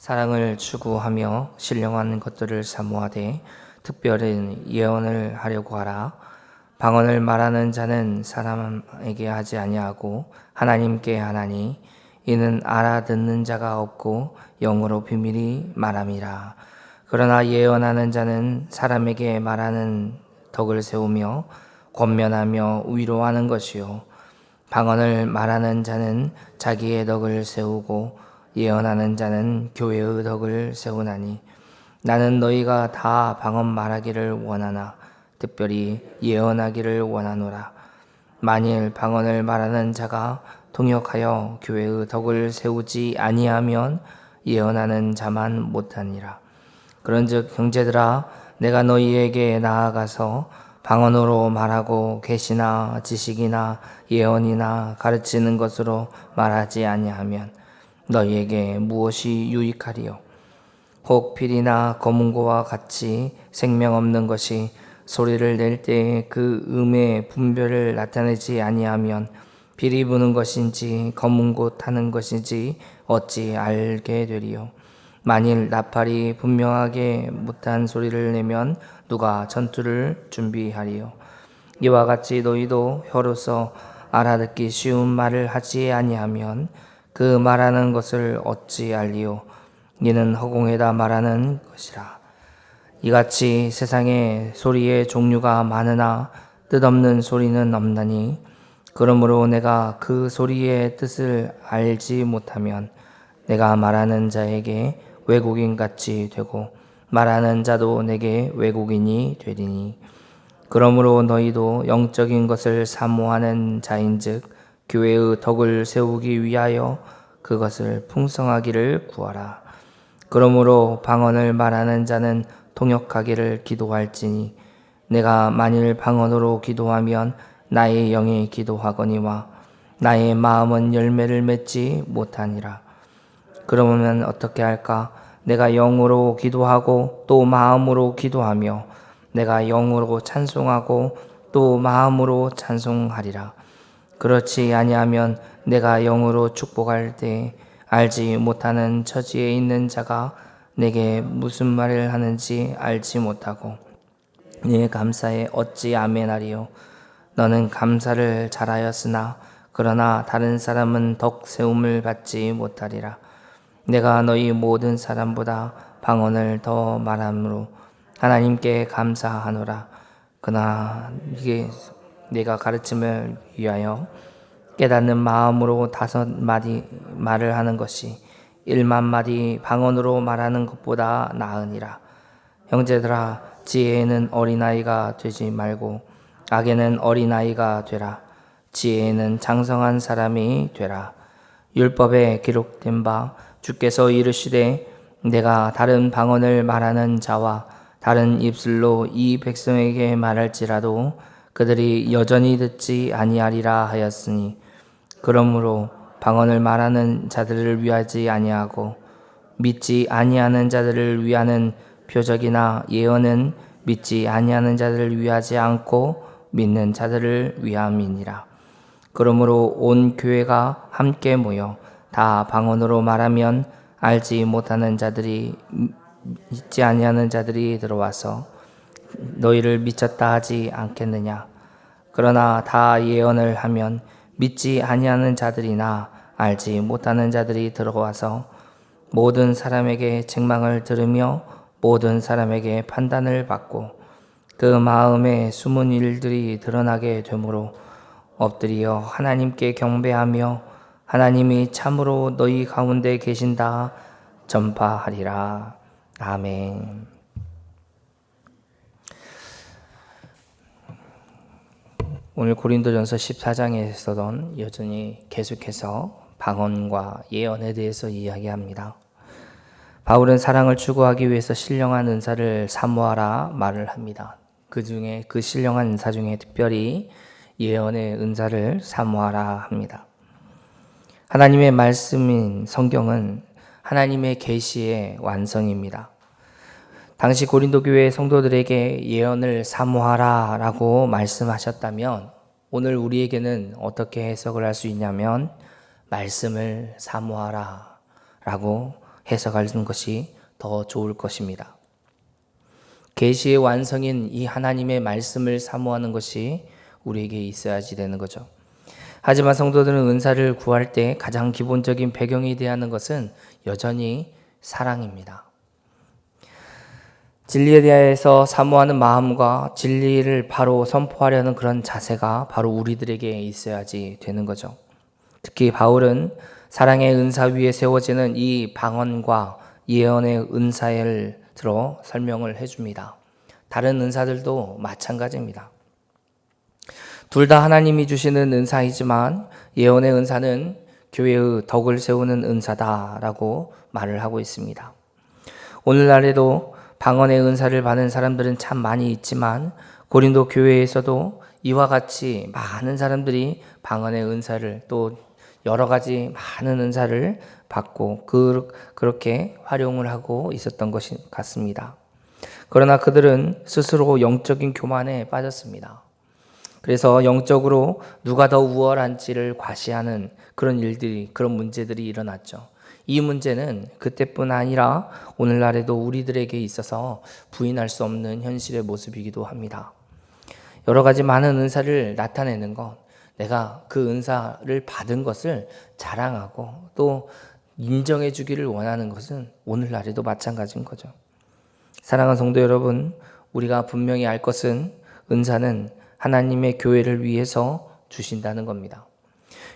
사랑을 추구하며 신령한 것들을 사모하되 특별한 예언을 하려고 하라. 방언을 말하는 자는 사람에게 하지 아니하고 하나님께 하나니 이는 알아듣는 자가 없고 영으로 비밀이 말함이라. 그러나 예언하는 자는 사람에게 말하는 덕을 세우며 권면하며 위로하는 것이요 방언을 말하는 자는 자기의 덕을 세우고 예언하는 자는 교회의 덕을 세우나니 나는 너희가 다 방언 말하기를 원하나 특별히 예언하기를 원하노라. 만일 방언을 말하는 자가 통역하여 교회의 덕을 세우지 아니하면 예언하는 자만 못하니라. 그런즉 형제들아, 내가 너희에게 나아가서 방언으로 말하고 계시나 지식이나 예언이나 가르치는 것으로 말하지 아니하면 너희에게 무엇이 유익하리요? 혹 필이나 검은고와 같이 생명 없는 것이 소리를 낼 때에 그 음의 분별을 나타내지 아니하면 필이 부는 것인지 검은고 타는 것인지 어찌 알게 되리요? 만일 나팔이 분명하게 못한 소리를 내면 누가 전투를 준비하리요? 이와 같이 너희도 혀로서 알아듣기 쉬운 말을 하지 아니하면 그 말하는 것을 어찌 알리요? 이는 허공에다 말하는 것이라. 이같이 세상에 소리의 종류가 많으나 뜻없는 소리는 없나니 그러므로 내가 그 소리의 뜻을 알지 못하면 내가 말하는 자에게 외국인같이 되고 말하는 자도 내게 외국인이 되리니 그러므로 너희도 영적인 것을 사모하는 자인즉 교회의 덕을 세우기 위하여 그것을 풍성하기를 구하라. 그러므로 방언을 말하는 자는 통역하기를 기도할지니 내가 만일 방언으로 기도하면 나의 영이 기도하거니와 나의 마음은 열매를 맺지 못하니라. 그러면 어떻게 할까? 내가 영으로 기도하고 또 마음으로 기도하며 내가 영으로 찬송하고 또 마음으로 찬송하리라. 그렇지 아니하면 내가 영으로 축복할 때 알지 못하는 처지에 있는 자가 내게 무슨 말을 하는지 알지 못하고 네 감사에 어찌 아멘하리요? 너는 감사를 잘하였으나 그러나 다른 사람은 덕 세움을 받지 못하리라. 내가 너희 모든 사람보다 방언을 더 말함으로 하나님께 감사하노라. 그러나 이게 내가 가르침을 위하여 깨닫는 마음으로 5마디 말을 하는 것이 1만마디 방언으로 말하는 것보다 나으니라. 형제들아, 지혜에는 어린아이가 되지 말고 악에는 어린아이가 되라. 지혜에는 장성한 사람이 되라. 율법에 기록된 바 주께서 이르시되 내가 다른 방언을 말하는 자와 다른 입술로 이 백성에게 말할지라도 그들이 여전히 듣지 아니하리라 하였으니 그러므로 방언을 말하는 자들을 위하지 아니하고 믿지 아니하는 자들을 위하는 표적이나 예언은 믿지 아니하는 자들을 위하지 않고 믿는 자들을 위함이니라. 그러므로 온 교회가 함께 모여 다 방언으로 말하면 알지 못하는 자들이 믿지 아니하는 자들이 들어와서 너희를 미쳤다 하지 않겠느냐? 그러나 다 예언을 하면 믿지 아니하는 자들이나 알지 못하는 자들이 들어와서 모든 사람에게 책망을 들으며 모든 사람에게 판단을 받고 그 마음에 숨은 일들이 드러나게 되므로 엎드려 하나님께 경배하며 하나님이 참으로 너희 가운데 계신다 전파하리라. 아멘. 오늘 고린도전서 14장에서는 여전히 계속해서 방언과 예언에 대해서 이야기합니다. 바울은 사랑을 추구하기 위해서 신령한 은사를 사모하라 말을 합니다. 그 중에 그 신령한 은사 중에 특별히 예언의 은사를 사모하라 합니다. 하나님의 말씀인 성경은 하나님의 계시의 완성입니다. 당시 고린도 교회 성도들에게 예언을 사모하라 라고 말씀하셨다면 오늘 우리에게는 어떻게 해석을 할 수 있냐면 말씀을 사모하라 라고 해석하는 것이 더 좋을 것입니다. 계시의 완성인 이 하나님의 말씀을 사모하는 것이 우리에게 있어야지 되는 거죠. 하지만 성도들은 은사를 구할 때 가장 기본적인 배경이 되어야 하는 것은 여전히 사랑입니다. 진리에 대해서 사모하는 마음과 진리를 바로 선포하려는 그런 자세가 바로 우리들에게 있어야지 되는 거죠. 특히 바울은 사랑의 은사 위에 세워지는 이 방언과 예언의 은사를 들어 설명을 해줍니다. 다른 은사들도 마찬가지입니다. 둘 다 하나님이 주시는 은사이지만 예언의 은사는 교회의 덕을 세우는 은사다라고 말을 하고 있습니다. 오늘날에도 방언의 은사를 받은 사람들은 참 많이 있지만 고린도 교회에서도 이와 같이 많은 사람들이 방언의 은사를 또 여러 가지 많은 은사를 받고 그렇게 활용을 하고 있었던 것 같습니다. 그러나 그들은 스스로 영적인 교만에 빠졌습니다. 그래서 영적으로 누가 더 우월한지를 과시하는 그런 일들이, 그런 문제들이 일어났죠. 이 문제는 그때뿐 아니라 오늘날에도 우리들에게 있어서 부인할 수 없는 현실의 모습이기도 합니다. 여러 가지 많은 은사를 나타내는 것, 내가 그 은사를 받은 것을 자랑하고 또 인정해 주기를 원하는 것은 오늘날에도 마찬가지인 거죠. 사랑하는 성도 여러분, 우리가 분명히 알 것은 은사는 하나님의 교회를 위해서 주신다는 겁니다.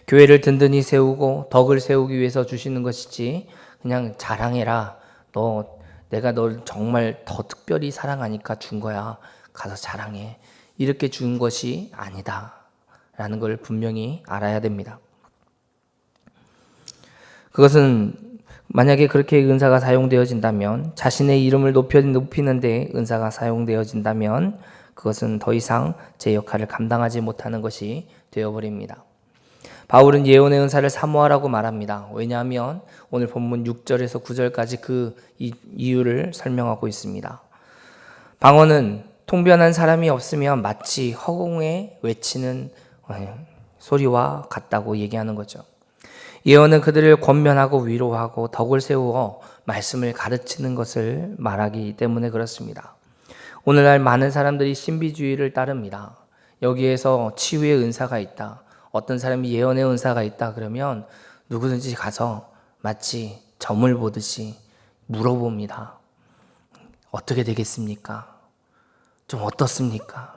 교회를 든든히 세우고 덕을 세우기 위해서 주시는 것이지 그냥 자랑해라. 내가 널 정말 더 특별히 사랑하니까 준 거야. 가서 자랑해. 이렇게 준 것이 아니다. 라는 걸 분명히 알아야 됩니다. 그것은 만약에 그렇게 은사가 사용되어진다면, 자신의 이름을 높이는 데 은사가 사용되어진다면 그것은 더 이상 제 역할을 감당하지 못하는 것이 되어버립니다. 바울은 예언의 은사를 사모하라고 말합니다. 왜냐하면 오늘 본문 6절에서 9절까지 그 이유를 설명하고 있습니다. 방언은 통변한 사람이 없으면 마치 허공에 외치는 소리와 같다고 얘기하는 거죠. 예언은 그들을 권면하고 위로하고 덕을 세우어 말씀을 가르치는 것을 말하기 때문에 그렇습니다. 오늘날 많은 사람들이 신비주의를 따릅니다. 여기에서 치유의 은사가 있다. 어떤 사람이 예언의 은사가 있다 그러면 누구든지 가서 마치 점을 보듯이 물어봅니다. 어떻게 되겠습니까? 좀 어떻습니까?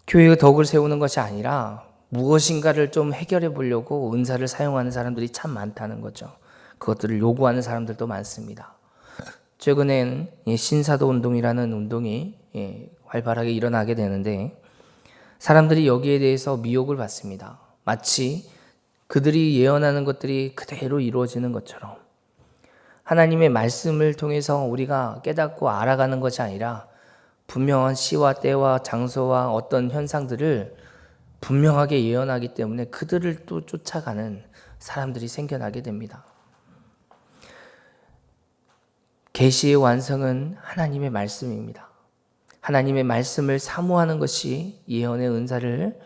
교회의 덕을 세우는 것이 아니라 무엇인가를 좀 해결해 보려고 은사를 사용하는 사람들이 참 많다는 거죠. 그것들을 요구하는 사람들도 많습니다. 최근엔 신사도 운동이라는 운동이 활발하게 일어나게 되는데 사람들이 여기에 대해서 미혹을 받습니다. 마치 그들이 예언하는 것들이 그대로 이루어지는 것처럼 하나님의 말씀을 통해서 우리가 깨닫고 알아가는 것이 아니라 분명한 시와 때와 장소와 어떤 현상들을 분명하게 예언하기 때문에 그들을 또 쫓아가는 사람들이 생겨나게 됩니다. 계시의 완성은 하나님의 말씀입니다. 하나님의 말씀을 사모하는 것이 예언의 은사를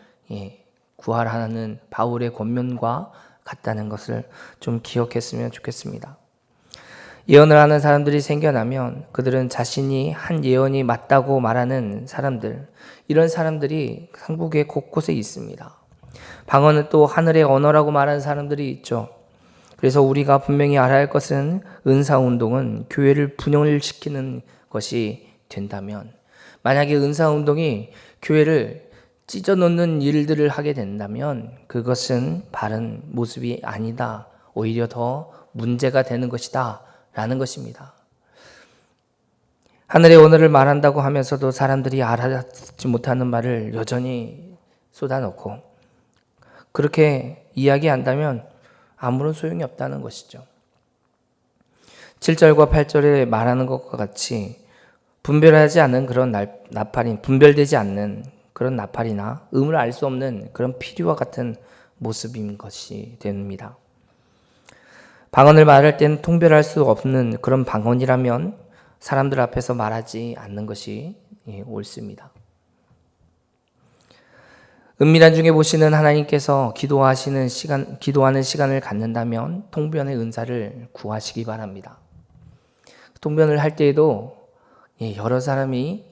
구하라는 바울의 권면과 같다는 것을 좀 기억했으면 좋겠습니다. 예언을 하는 사람들이 생겨나면 그들은 자신이 한 예언이 맞다고 말하는 사람들, 이런 사람들이 한국에 곳곳에 있습니다. 방언은 또 하늘의 언어라고 말하는 사람들이 있죠. 그래서 우리가 분명히 알아야 할 것은 은사운동은 교회를 분열시키는 것이 된다면, 만약에 은사운동이 교회를 찢어놓는 일들을 하게 된다면 그것은 바른 모습이 아니다. 오히려 더 문제가 되는 것이다. 라는 것입니다. 하늘의 언어를 말한다고 하면서도 사람들이 알아듣지 못하는 말을 여전히 쏟아놓고 그렇게 이야기한다면 아무런 소용이 없다는 것이죠. 7절과 8절에 말하는 것과 같이 분별되지 않는 그런 나팔이나 음을 알 수 없는 그런 피리와 같은 모습인 것이 됩니다. 방언을 말할 때는 통별할 수 없는 그런 방언이라면 사람들 앞에서 말하지 않는 것이 옳습니다. 은밀한 중에 보시는 하나님께서 기도하는 시간을 갖는다면 통변의 은사를 구하시기 바랍니다. 통변을 할 때에도 여러 사람이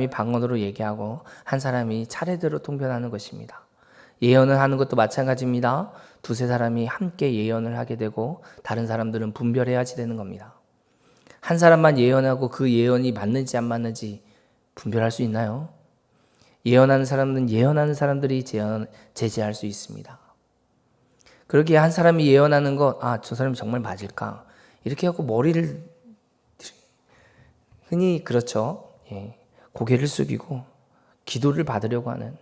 방언으로 얘기하고 한 사람이 차례대로 통변하는 것입니다. 예언을 하는 것도 마찬가지입니다. 두세 사람이 함께 예언을 하게 되고 다른 사람들은 분별해야지 되는 겁니다. 한 사람만 예언하고 그 예언이 맞는지 안 맞는지 분별할 수 있나요? 예언하는 사람은 예언하는 사람들이 제재할 수 있습니다. 그러기에 한 사람이 예언하는 것, 저 사람이 정말 맞을까? 이렇게 하고 머리를 흔히 그렇죠. 고개를 숙이고 기도를 받으려고 하는,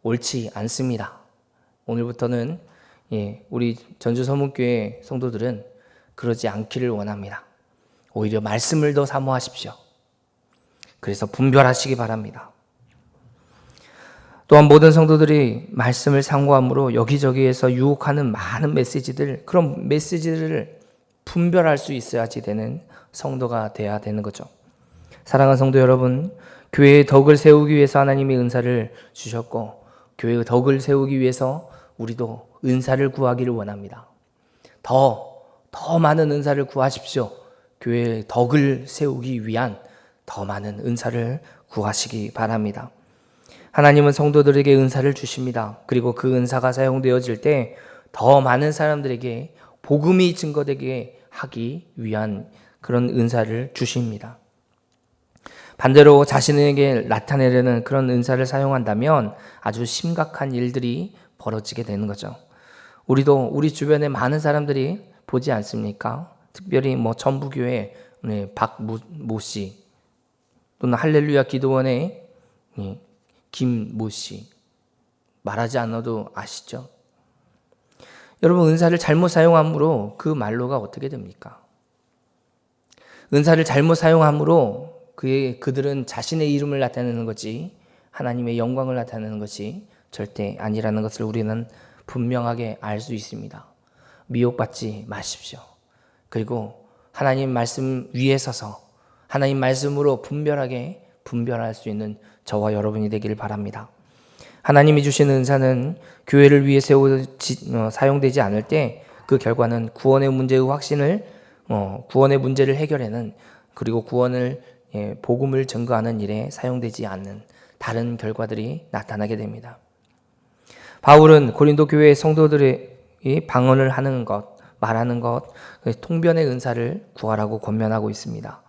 옳지 않습니다. 오늘부터는 우리 전주서문교회 성도들은 그러지 않기를 원합니다. 오히려 말씀을 더 사모하십시오. 그래서 분별하시기 바랍니다. 또한 모든 성도들이 말씀을 상고함으로 여기저기에서 유혹하는 많은 그런 메시지들을 분별할 수 있어야지 되는 성도가 돼야 되는 거죠. 사랑하는 성도 여러분, 교회의 덕을 세우기 위해서 하나님이 은사를 주셨고 교회의 덕을 세우기 위해서 우리도 은사를 구하기를 원합니다. 더 많은 은사를 구하십시오. 교회의 덕을 세우기 위한 더 많은 은사를 구하시기 바랍니다. 하나님은 성도들에게 은사를 주십니다. 그리고 그 은사가 사용되어질 때 더 많은 사람들에게 복음이 증거되게 하기 위한 그런 은사를 주십니다. 반대로 자신에게 나타내려는 그런 은사를 사용한다면 아주 심각한 일들이 벌어지게 되는 거죠. 우리도 우리 주변에 많은 사람들이 보지 않습니까? 특별히 전부교회 박모 씨, 또는 할렐루야 기도원의 김모 씨, 말하지 않아도 아시죠? 여러분, 은사를 잘못 사용함으로 그 말로가 어떻게 됩니까? 은사를 잘못 사용함으로 그들은 자신의 이름을 나타내는 거지 하나님의 영광을 나타내는 것이 절대 아니라는 것을 우리는 분명하게 알 수 있습니다. 미혹받지 마십시오. 그리고 하나님 말씀 위에 서서 하나님 말씀으로 분별하게 분별할 수 있는 저와 여러분이 되기를 바랍니다. 하나님이 주시는 은사는 교회를 위해 사용되지 않을 때 그 결과는 구원의 문제를 해결하는, 그리고 복음을 증거하는 일에 사용되지 않는 다른 결과들이 나타나게 됩니다. 바울은 고린도 교회의 성도들이 방언을 하는 것, 말하는 것, 통변의 은사를 구하라고 권면하고 있습니다.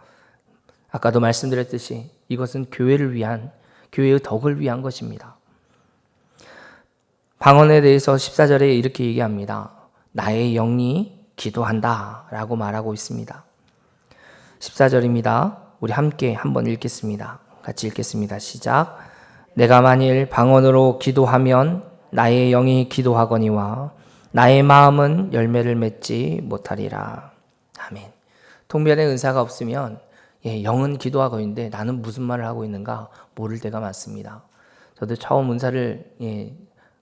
아까도 말씀드렸듯이 이것은 교회의 덕을 위한 것입니다. 방언에 대해서 14절에 이렇게 얘기합니다. 나의 영이 기도한다 라고 말하고 있습니다. 14절입니다. 우리 함께 한번 읽겠습니다. 같이 읽겠습니다. 시작. 내가 만일 방언으로 기도하면 나의 영이 기도하거니와 나의 마음은 열매를 맺지 못하리라. 아멘. 통변의 은사가 없으면 영은 기도하고 있는데 나는 무슨 말을 하고 있는가 모를 때가 많습니다. 저도 처음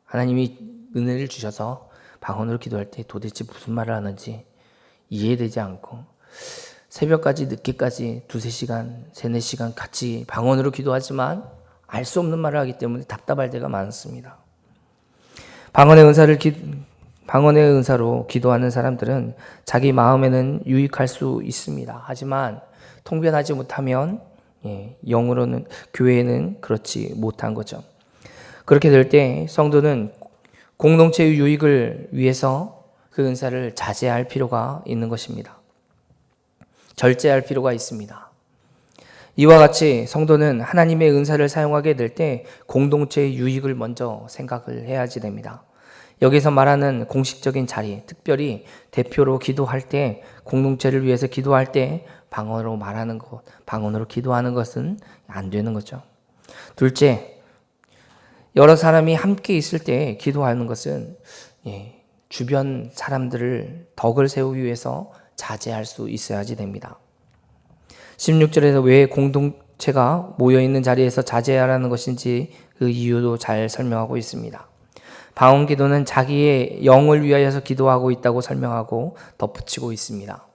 하나님이 은혜를 주셔서 방언으로 기도할 때 도대체 무슨 말을 하는지 이해되지 않고 새벽까지 늦게까지 2-3시간, 3-4시간 같이 방언으로 기도하지만 알 수 없는 말을 하기 때문에 답답할 때가 많습니다. 방언의 은사로 기도하는 사람들은 자기 마음에는 유익할 수 있습니다. 하지만 통변하지 못하면 영으로는, 교회에는 그렇지 못한 거죠. 그렇게 될 때 성도는 공동체의 유익을 위해서 그 은사를 자제할 필요가 있는 것입니다. 절제할 필요가 있습니다. 이와 같이 성도는 하나님의 은사를 사용하게 될 때 공동체의 유익을 먼저 생각을 해야지 됩니다. 여기서 말하는 공식적인 자리, 특별히 대표로 기도할 때, 공동체를 위해서 기도할 때 방언으로 말하는 것, 방언으로 기도하는 것은 안 되는 거죠. 둘째, 여러 사람이 함께 있을 때 기도하는 것은 주변 사람들을 덕을 세우기 위해서 자제할 수 있어야지 됩니다. 16절에서 왜 공동체가 모여있는 자리에서 자제하라는 것인지 그 이유도 잘 설명하고 있습니다. 방언 기도는 자기의 영을 위하여서 기도하고 있다고 설명하고 덧붙이고 있습니다.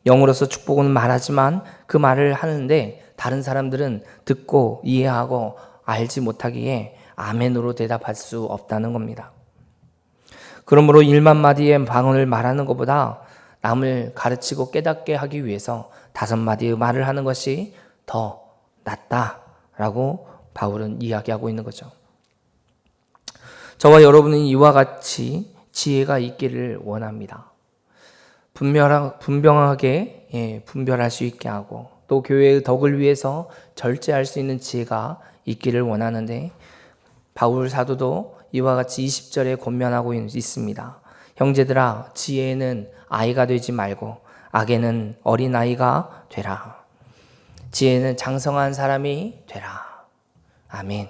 영으로서 축복은 말하지만 그 말을 하는데 다른 사람들은 듣고 이해하고 알지 못하기에 아멘으로 대답할 수 없다는 겁니다. 그러므로 1만 마디의 방언을 말하는 것보다 남을 가르치고 깨닫게 하기 위해서 5마디의 말을 하는 것이 더 낫다라고 바울은 이야기하고 있는 거죠. 저와 여러분은 이와 같이 지혜가 있기를 원합니다. 분명하게 분별할 수 있게 하고 또 교회의 덕을 위해서 절제할 수 있는 지혜가 있기를 원하는데 바울 사도도 이와 같이 20절에 권면하고 있습니다. 형제들아, 지혜는 아이가 되지 말고 악에는 어린아이가 되라. 지혜는 장성한 사람이 되라. 아멘.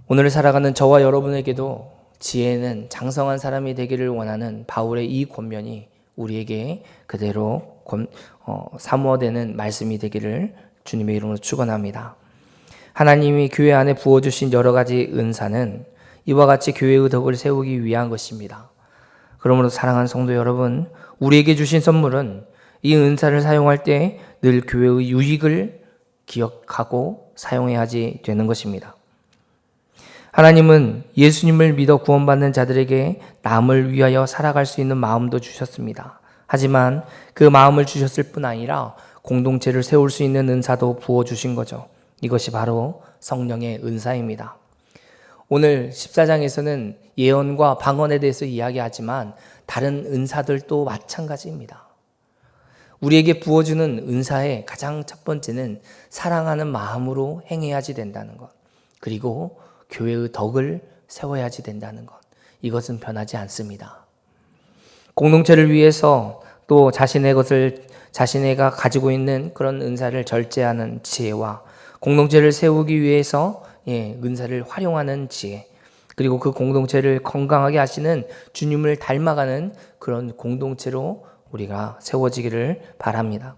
오늘 살아가는 저와 여러분에게도 지혜는 장성한 사람이 되기를 원하는 바울의 이 권면이 우리에게 그대로 사모되는 말씀이 되기를 주님의 이름으로 축원합니다. 하나님이 교회 안에 부어주신 여러 가지 은사는 이와 같이 교회의 덕을 세우기 위한 것입니다. 그러므로 사랑하는 성도 여러분, 우리에게 주신 선물은 이 은사를 사용할 때 늘 교회의 유익을 기억하고 사용해야지 되는 것입니다. 하나님은 예수님을 믿어 구원받는 자들에게 남을 위하여 살아갈 수 있는 마음도 주셨습니다. 하지만 그 마음을 주셨을 뿐 아니라 공동체를 세울 수 있는 은사도 부어주신 거죠. 이것이 바로 성령의 은사입니다. 오늘 14장에서는 예언과 방언에 대해서 이야기하지만 다른 은사들도 마찬가지입니다. 우리에게 부어주는 은사의 가장 첫 번째는 사랑하는 마음으로 행해야지 된다는 것, 그리고 교회의 덕을 세워야지 된다는 것, 이것은 변하지 않습니다. 공동체를 위해서 또 자신애가 가지고 있는 그런 은사를 절제하는 지혜와 공동체를 세우기 위해서 은사를 활용하는 지혜, 그리고 그 공동체를 건강하게 하시는 주님을 닮아가는 그런 공동체로 우리가 세워지기를 바랍니다.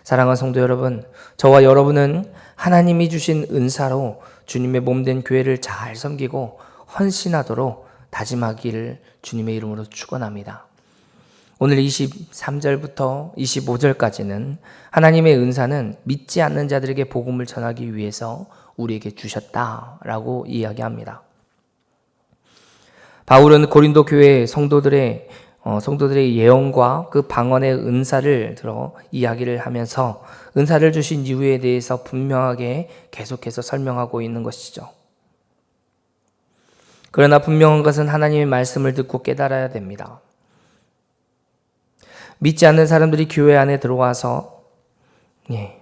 사랑하는 성도 여러분, 저와 여러분은 하나님이 주신 은사로 주님의 몸된 교회를 잘 섬기고 헌신하도록 다짐하기를 주님의 이름으로 축원합니다. 오늘 23절부터 25절까지는 하나님의 은사는 믿지 않는 자들에게 복음을 전하기 위해서 우리에게 주셨다라고 이야기합니다. 바울은 고린도 교회 성도들의 예언과 그 방언의 은사를 들어 이야기를 하면서 은사를 주신 이유에 대해서 분명하게 계속해서 설명하고 있는 것이죠. 그러나 분명한 것은 하나님의 말씀을 듣고 깨달아야 됩니다. 믿지 않는 사람들이 교회 안에 들어와서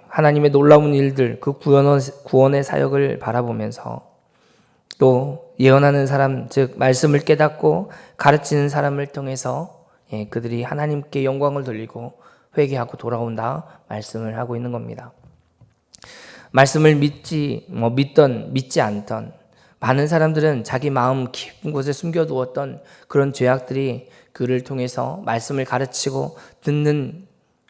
하나님의 놀라운 일들, 그 구원의 사역을 바라보면서 또 예언하는 사람, 즉 말씀을 깨닫고 가르치는 사람을 통해서 그들이 하나님께 영광을 돌리고 회개하고 돌아온다 말씀을 하고 있는 겁니다. 말씀을 믿던 믿지 않던 많은 사람들은 자기 마음 깊은 곳에 숨겨두었던 그런 죄악들이 그를 통해서 말씀을 가르치고 듣는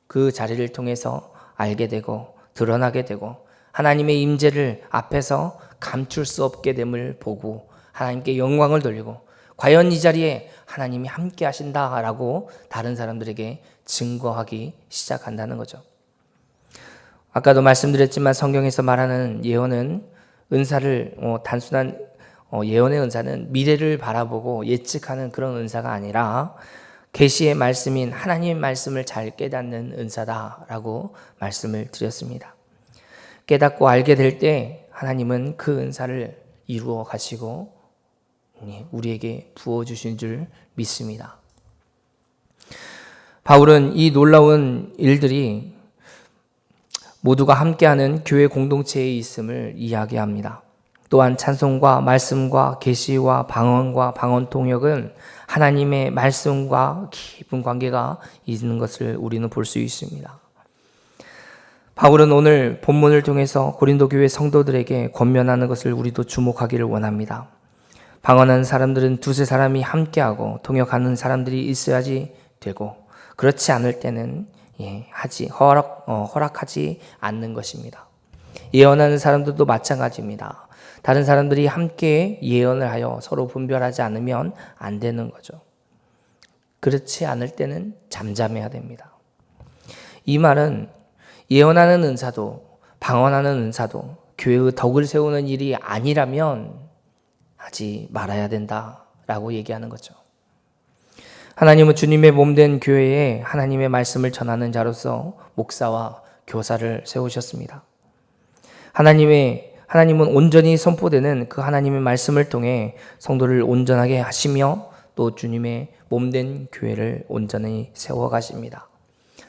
그 자리를 통해서 알게 되고 드러나게 되고 하나님의 임재를 앞에서 감출 수 없게 됨을 보고 하나님께 영광을 돌리고 과연 이 자리에 하나님이 함께 하신다라고 다른 사람들에게 증거하기 시작한다는 거죠. 아까도 말씀드렸지만 성경에서 말하는 예언은 은사를 단순한 예언의 은사는 미래를 바라보고 예측하는 그런 은사가 아니라 계시의 말씀인 하나님의 말씀을 잘 깨닫는 은사다라고 말씀을 드렸습니다. 깨닫고 알게 될 때 하나님은 그 은사를 이루어 가시고 우리에게 부어주신 줄 믿습니다. 바울은 이 놀라운 일들이 모두가 함께하는 교회 공동체에 있음을 이야기합니다. 또한 찬송과 말씀과 계시와 방언과 방언 통역은 하나님의 말씀과 깊은 관계가 있는 것을 우리는 볼 수 있습니다. 바울은 오늘 본문을 통해서 고린도 교회 성도들에게 권면하는 것을 우리도 주목하기를 원합니다. 방언하는 사람들은 두세 사람이 함께하고 통역하는 사람들이 있어야지 되고 그렇지 않을 때는 허락하지 않는 것입니다. 예언하는 사람들도 마찬가지입니다. 다른 사람들이 함께 예언을 하여 서로 분별하지 않으면 안 되는 거죠. 그렇지 않을 때는 잠잠해야 됩니다. 이 말은 예언하는 은사도 방언하는 은사도 교회의 덕을 세우는 일이 아니라면 하지 말아야 된다라고 얘기하는 거죠. 하나님은 주님의 몸된 교회에 하나님의 말씀을 전하는 자로서 목사와 교사를 세우셨습니다. 하나님은 온전히 선포되는 그 하나님의 말씀을 통해 성도를 온전하게 하시며 또 주님의 몸된 교회를 온전히 세워가십니다.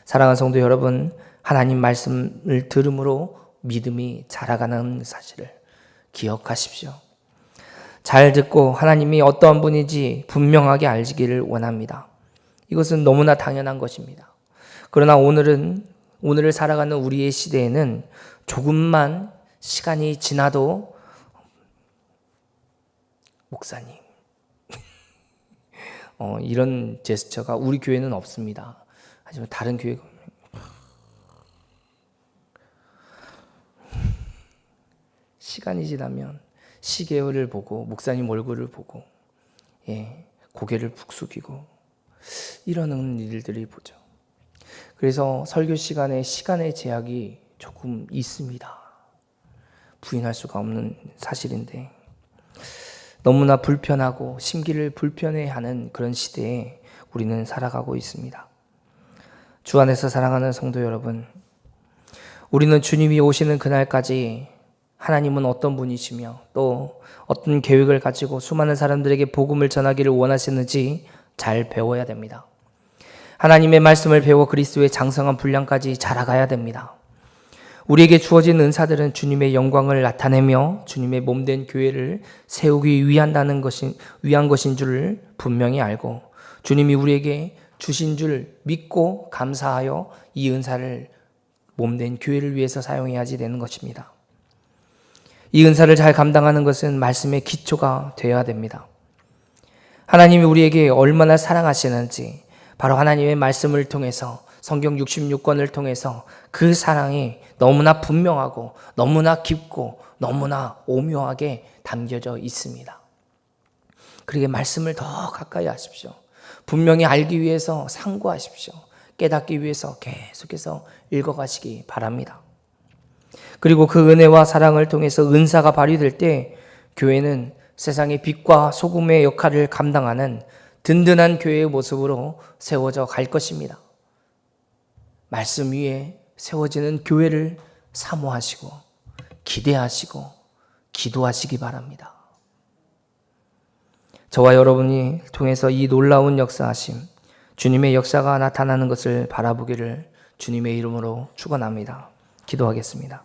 사랑하는 성도 여러분, 하나님 말씀을 들음으로 믿음이 자라가는 사실을 기억하십시오. 잘 듣고 하나님이 어떠한 분인지 분명하게 알기를 원합니다. 이것은 너무나 당연한 것입니다. 그러나 오늘을 살아가는 우리의 시대에는 조금만 시간이 지나도 목사님 이런 제스처가 우리 교회는 없습니다. 하지만 다른 교회가 시간이 지나면 시계를 보고 목사님 얼굴을 보고 고개를 푹 숙이고 이러는 일들이 보죠. 그래서 설교 시간에 시간의 제약이 조금 있습니다. 부인할 수가 없는 사실인데 너무나 불편하고 심기를 불편해하는 그런 시대에 우리는 살아가고 있습니다. 주 안에서 사랑하는 성도 여러분, 우리는 주님이 오시는 그날까지 하나님은 어떤 분이시며 또 어떤 계획을 가지고 수많은 사람들에게 복음을 전하기를 원하시는지 잘 배워야 됩니다. 하나님의 말씀을 배워 그리스도의 장성한 분량까지 자라가야 됩니다. 우리에게 주어진 은사들은 주님의 영광을 나타내며 주님의 몸된 교회를 세우기 위한 것인 줄을 분명히 알고 주님이 우리에게 주신 줄 믿고 감사하여 이 은사를 몸된 교회를 위해서 사용해야지 되는 것입니다. 이 은사를 잘 감당하는 것은 말씀의 기초가 되어야 됩니다. 하나님이 우리에게 얼마나 사랑하시는지 바로 하나님의 말씀을 통해서 성경 66권을 통해서 그 사랑이 너무나 분명하고 너무나 깊고 너무나 오묘하게 담겨져 있습니다. 그러게 말씀을 더 가까이 하십시오. 분명히 알기 위해서 상고하십시오. 깨닫기 위해서 계속해서 읽어가시기 바랍니다. 그리고 그 은혜와 사랑을 통해서 은사가 발휘될 때 교회는 세상의 빛과 소금의 역할을 감당하는 든든한 교회의 모습으로 세워져 갈 것입니다. 말씀 위에 세워지는 교회를 사모하시고 기대하시고 기도하시기 바랍니다. 저와 여러분이 통해서 이 놀라운 역사하심, 주님의 역사가 나타나는 것을 바라보기를 주님의 이름으로 축원합니다. 기도하겠습니다.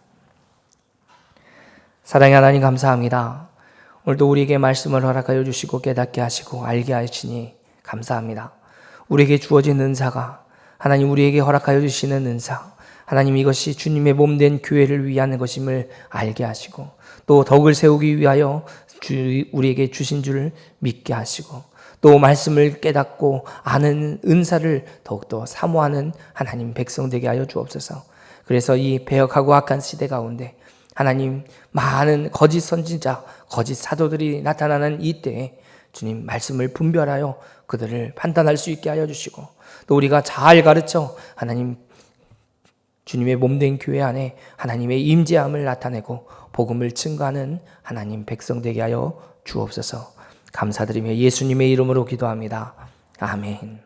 사랑의 하나님 감사합니다. 오늘도 우리에게 말씀을 허락하여 주시고 깨닫게 하시고 알게 하시니 감사합니다. 우리에게 주어진 은사가 하나님 우리에게 허락하여 주시는 은사, 하나님 이것이 주님의 몸된 교회를 위한 것임을 알게 하시고 또 덕을 세우기 위하여 우리에게 주신 줄 믿게 하시고 또 말씀을 깨닫고 아는 은사를 더욱더 사모하는 하나님 백성 되게 하여 주옵소서. 그래서 이 배역하고 악한 시대 가운데 하나님 많은 거짓 선지자, 거짓 사도들이 나타나는 이때에 주님 말씀을 분별하여 그들을 판단할 수 있게 하여 주시고 또 우리가 잘 가르쳐 하나님 주님의 몸된 교회 안에 하나님의 임재함을 나타내고 복음을 증거하는 하나님 백성 되게 하여 주옵소서. 감사드리며 예수님의 이름으로 기도합니다. 아멘.